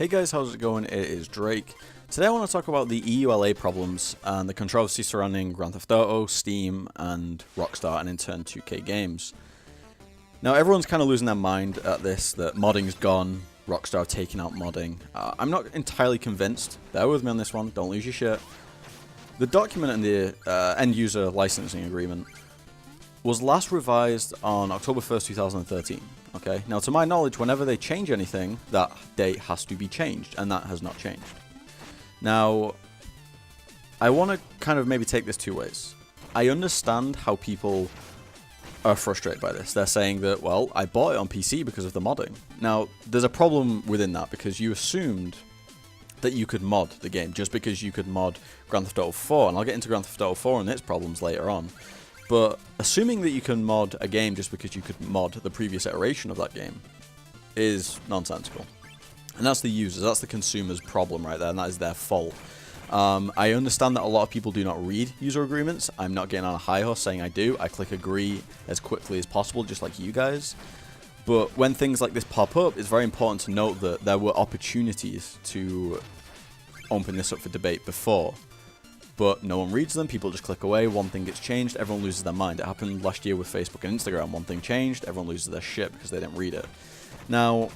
Hey guys, how's it going? It is Drake. Today I want to talk about the EULA problems and the controversy surrounding Grand Theft Auto, Steam, and Rockstar, and in turn 2K games. Now everyone's kind of losing their mind at this, that modding's gone, Rockstar have taken out modding. I'm not entirely convinced. Bear with me on this one, don't lose your shit. The document in the end user licensing agreement was last revised on October 1st, 2013. Okay, now to my knowledge, whenever they change anything, that date has to be changed, and that has not changed. Now, I want to kind of maybe take this two ways. I understand how people are frustrated by this. They're saying that, well, I bought it on PC because of the modding. Now, there's a problem within that, because you assumed that you could mod the game, just because you could mod Grand Theft Auto 4, and I'll get into Grand Theft Auto 4 and its problems later on. But assuming that you can mod a game just because you could mod the previous iteration of that game is nonsensical. And that's the users, that's the consumer's problem right there, and that is their fault. I understand that a lot of people do not read user agreements. I'm not getting on a high horse saying I do. I click agree as quickly as possible, just like you guys. But when things like this pop up, it's very important to note that there were opportunities to open this up for debate before. But no one reads them, people just click away, one thing gets changed, everyone loses their mind. It happened last year with Facebook and Instagram, one thing changed, everyone loses their shit because they didn't read it. Now,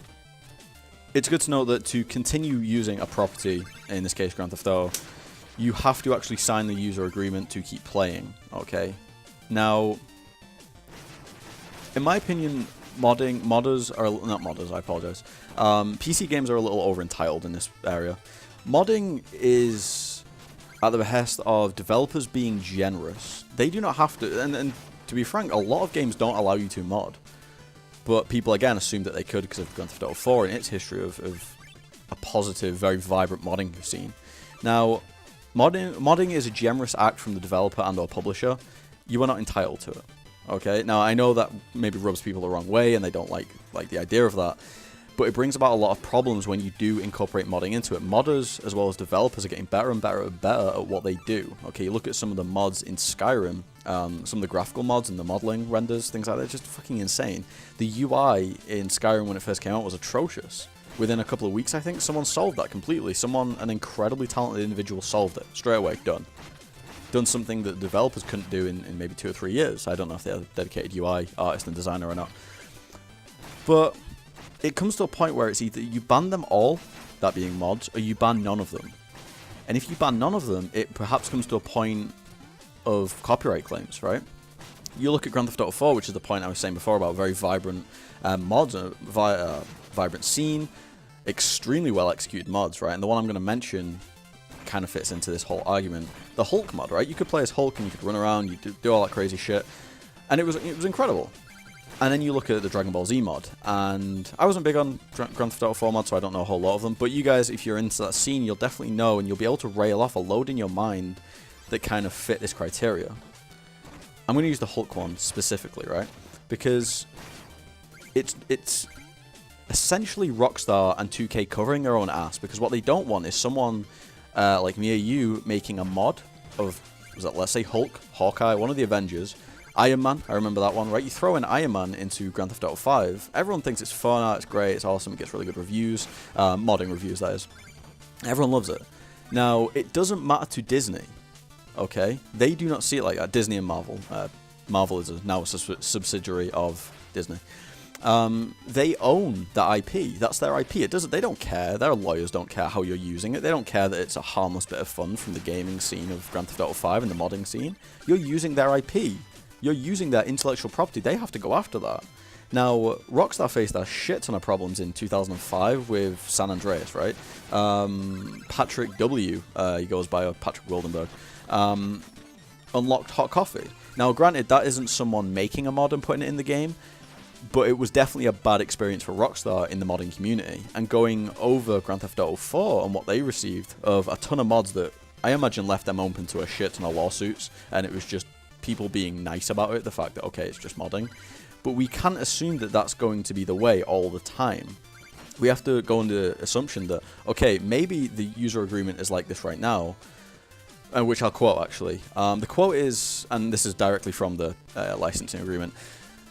it's good to know that to continue using a property, in this case Grand Theft Auto, you have to actually sign the user agreement to keep playing, okay? Now, in my opinion, modders are, not modders, I apologize. PC games are a little over-entitled in this area. Modding is at the behest of developers being generous. They do not have to, and to be frank, a lot of games don't allow you to mod. But people again assumed that they could because of Grand Theft Auto 4 and its history of a positive, very vibrant modding scene. Now, modding is a generous act from the developer and or publisher. You are not entitled to it. Okay? Now, I know that maybe rubs people the wrong way and they don't like the idea of that. But it brings about a lot of problems when you do incorporate modding into it. Modders, as well as developers, are getting better and better and better at what they do. Okay, you look at some of the mods in Skyrim, some of the graphical mods and the modeling renders, things like that, just fucking insane. The UI in Skyrim when it first came out was atrocious. Within a couple of weeks, I think, someone solved that completely. An incredibly talented individual solved it. Straight away, done. Done something that developers couldn't do in maybe 2 or 3 years. I don't know if they're a dedicated UI artist and designer or not. But it comes to a point where it's either you ban them all, that being mods, or you ban none of them. And if you ban none of them, it perhaps comes to a point of copyright claims, right? You look at Grand Theft Auto 4, which is the point I was saying before about very vibrant mods, vibrant scene, extremely well executed mods, right? And the one I'm going to mention kind of fits into this whole argument. The Hulk mod, right? You could play as Hulk and you could run around, you do all that crazy shit, and it was incredible. And then you look at the Dragon Ball Z mod, and I wasn't big on Grand Theft Auto 4 mod, so I don't know a whole lot of them, but you guys, if you're into that scene, you'll definitely know, and you'll be able to rail off a load in your mind that kind of fit this criteria. I'm going to use the Hulk one specifically, right? Because it's essentially Rockstar and 2K covering their own ass, because what they don't want is someone like me or you making a mod of, let's say Hulk, Hawkeye, one of the Avengers, Iron Man, I remember that one, right? You throw in Iron Man into Grand Theft Auto 5, everyone thinks it's fun, it's great, it's awesome, it gets really good reviews, modding reviews, that is. Everyone loves it. Now, it doesn't matter to Disney, okay? They do not see it like that, Disney and Marvel. Marvel is now a subsidiary of Disney. They own that IP, that's their IP, they don't care, their lawyers don't care how you're using it, they don't care that it's a harmless bit of fun from the gaming scene of Grand Theft Auto 5 and the modding scene. You're using their IP. You're using their intellectual property, they have to go after that. Now, Rockstar faced a shit ton of problems in 2005 with San Andreas, right? Patrick W, he goes by Patrick Wildenberg, unlocked hot coffee. Now, granted, that isn't someone making a mod and putting it in the game, but it was definitely a bad experience for Rockstar in the modding community. And going over Grand Theft Auto 4 and what they received of a ton of mods that I imagine left them open to a shit ton of lawsuits, and it was just people being nice about it, the fact that, okay, it's just modding. But we can't assume that that's going to be the way all the time. We have to go under the assumption that, okay, maybe the user agreement is like this right now, which I'll quote actually. The quote is, and this is directly from the licensing agreement,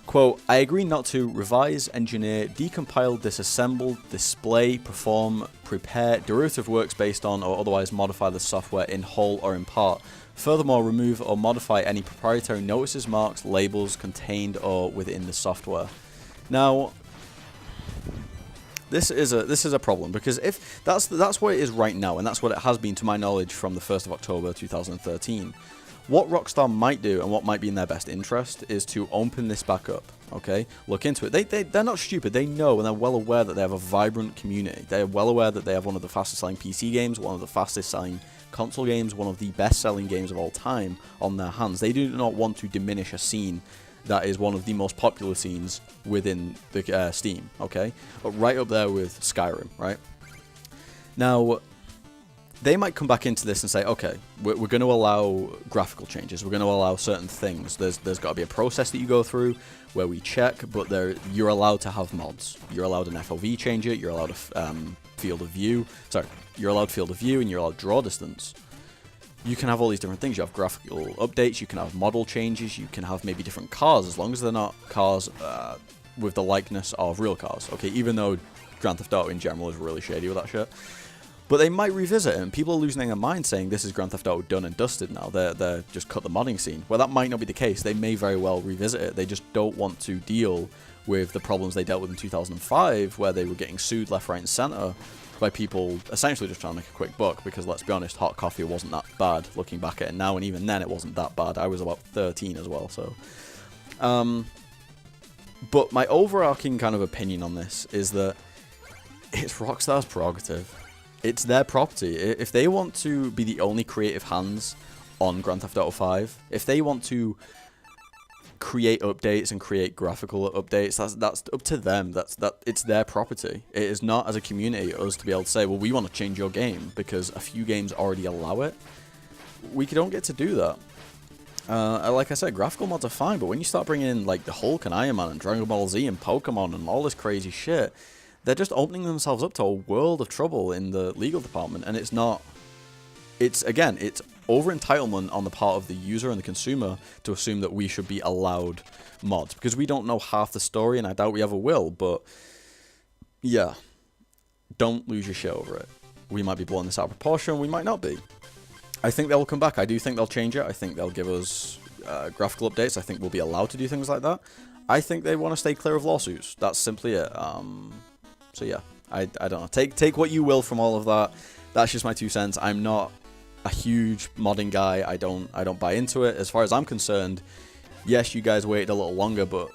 Quote, I agree not to revise, engineer, decompile, disassemble, display, perform, prepare derivative works based on or otherwise modify the software in whole or in part. Furthermore, remove or modify any proprietary notices, marks, labels contained or within the software. Now, this is a problem, because if that's what it is right now, and that's what it has been to my knowledge from the 1st of October 2013. What Rockstar might do, and what might be in their best interest, is to open this back up, okay? Look into it. They're not stupid. They know, and they're well aware that they have a vibrant community. They're well aware that they have one of the fastest-selling PC games, one of the fastest-selling console games, one of the best-selling games of all time on their hands. They do not want to diminish a scene that is one of the most popular scenes within the Steam, okay? But right up there with Skyrim, right? Now, they might come back into this and say, okay, we're going to allow graphical changes. We're going to allow certain things. There's got to be a process that you go through where we check, but you're allowed to have mods. You're allowed an FOV changer. You're allowed a field of view. Sorry, you're allowed field of view, and you're allowed draw distance. You can have all these different things. You have graphical updates. You can have model changes. You can have maybe different cars, as long as they're not cars with the likeness of real cars. Okay, even though Grand Theft Auto in general is really shady with that shit. But they might revisit it, and people are losing their mind saying this is Grand Theft Auto done and dusted now. They're just cut the modding scene. Well, that might not be the case. They may very well revisit it. They just don't want to deal with the problems they dealt with in 2005, where they were getting sued left, right, and center by people essentially just trying to make a quick buck, because let's be honest, hot coffee wasn't that bad looking back at it now, and even then it wasn't that bad. I was about 13 as well, so. But my overarching kind of opinion on this is that it's Rockstar's prerogative. It's their property. If they want to be the only creative hands on Grand Theft Auto 5, if they want to create updates and create graphical updates, that's up to them. It's their property. It is not, as a community, us to be able to say, well, we want to change your game because a few games already allow it. We don't get to do that. Like I said, graphical mods are fine, but when you start bringing in like the Hulk and Iron Man and Dragon Ball Z and Pokemon and all this crazy shit, they're just opening themselves up to a world of trouble in the legal department, and it's not. It's over-entitlement on the part of the user and the consumer to assume that we should be allowed mods, because we don't know half the story, and I doubt we ever will, but yeah, don't lose your shit over it. We might be blowing this out of proportion, we might not be. I think they'll come back. I do think they'll change it. I think they'll give us graphical updates. I think we'll be allowed to do things like that. I think they want to stay clear of lawsuits. That's simply it. So yeah, I don't know. Take what you will from all of that. That's just my 2 cents. I'm not a huge modding guy. I don't buy into it. As far as I'm concerned, yes, you guys waited a little longer, but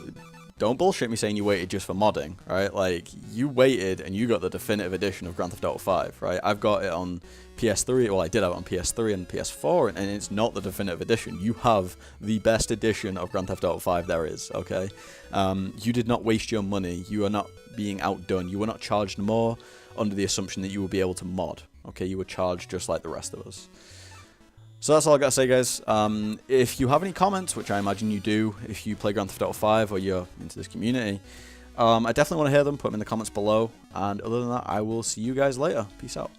don't bullshit me saying you waited just for modding, right? Like, you waited and you got the definitive edition of Grand Theft Auto 5, right? I've got it on PS3. Well, I did have it on PS3 and PS4, and it's not the definitive edition. You have the best edition of Grand Theft Auto 5 there is, okay? You did not waste your money. You are not being outdone. You were not charged more under the assumption that you will be able to mod, okay? You were charged just like the rest of us. So that's all I got to say, guys. If you have any comments, which I imagine you do, if you play Grand Theft Auto 5 or you're into this community, I definitely want to hear them. Put them in the comments below. And other than that, I will see you guys later. Peace out.